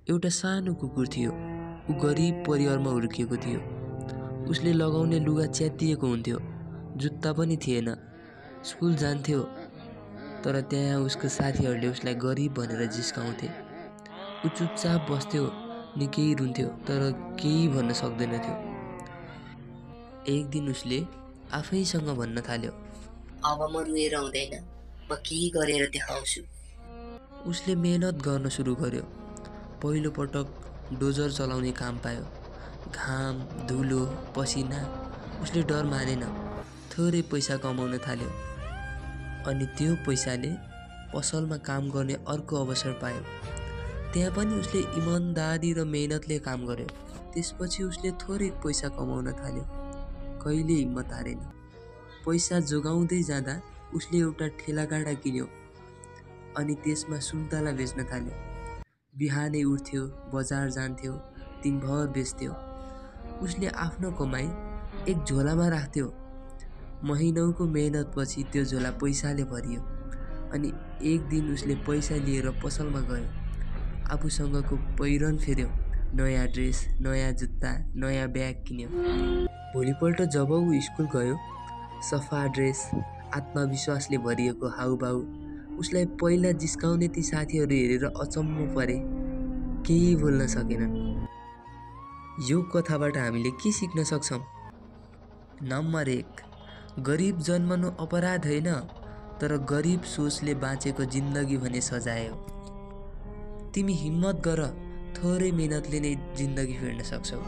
एउटा सानो कुकुर थियो। ऊ गरिब परिवारमा हुर्किएको थियो। उसले लगाउने लुगा च्यातिएको हुन्थ्यो, जुत्ता पनि थिएन। स्कुल जान्थ्यो तर त्यहाँ उसको साथीहरूले उसलाई गरिब भनेर जिस्काउँथे। ऊ चुपचाप बस्थ्यो, निकै रुन्थ्यो तर केही भन्न सक्दैनथ्यो। एक दिन उसले आफैसँग भन्न थाल्यो, अब म रुएर हुँदैन, म केही गरेर देखाउँछु। उसले मेहनत गर्न सुरु गर्यो। पहिलो पटक डोजर चलाउने काम पायो। घाम, धुलो, पसिना, उसले डर मानेन। थोरै पैसा कमाउन थाल्यो अनि त्यो पैसाले पसलमा काम गर्ने अर्को अवसर पायो। त्यहाँ पनि उसले इमानदारी र मेहनतले काम गर्यो। त्यसपछि उसले थोरै पैसा कमाउन थाल्यो। कहिले हिम्मत हारेन। पैसा जोगाउँदै जाँदा उसले एउटा ठेलागाडा किन्यो अनि त्यसमा सुन्तला बेच्न थाल्यो। बिहानै उठ्थ्यो, बजार जान्थ्यो, दिनभर बेच्थ्यो। उसले आफ्नो कमाई एक झोलामा राख्थ्यो। महिनौको मेहनतपछि त्यो झोला पैसाले भरियो अनि एक दिन उसले पैसा लिएर पसलमा गयो। आफूसँगको पहिरन फेर्यो, नयाँ ड्रेस, नयाँ जुत्ता, नयाँ ब्याग किन्यो। भोलिपल्ट जब ऊ स्कुल गयो, सफा ड्रेस, आत्मविश्वासले भरिएको हाउभाउ, उसलाई पहिला जिस्काउने ती साथीहरू हेरेर अचम्म परे। केही बोल्न सकेनन्। यो कथाबाट हामीले के सिक्न सक्छौँ? नम्बर 1, गरिब जन्मनु अपराध होइन, तर गरिब सोचले बाँचेको जिन्दगी भने सजाय हो। तिमी हिम्मत गर, थोरै मेहनतले नै जिन्दगी फेर्न सक्छौ।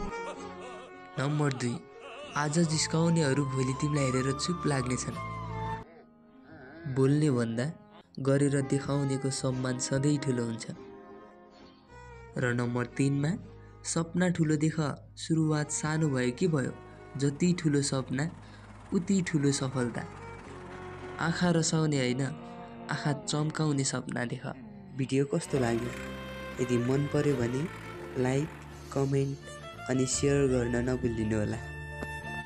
नम्बर 2, आज जिस्काउनेहरू भोलि तिमीलाई हेरेर चुप लाग्नेछन्। बोल्ने भन्दा गरेर देखाउनेको सम्मान सधैँ ठुलो हुन्छ। र नम्बर 3 मा, सपना ठुलो देख, सुरुवात सानो भयो कि भयो। जति ठुलो सपना उति ठुलो सफलता। आँखा रसाउने होइन, आँखा चम्काउने सपना देख। भिडियो कस्तो लाग्यो? यदि मन पर्यो भने लाइक, कमेन्ट अनि सेयर गर्न नभुलिनु होला।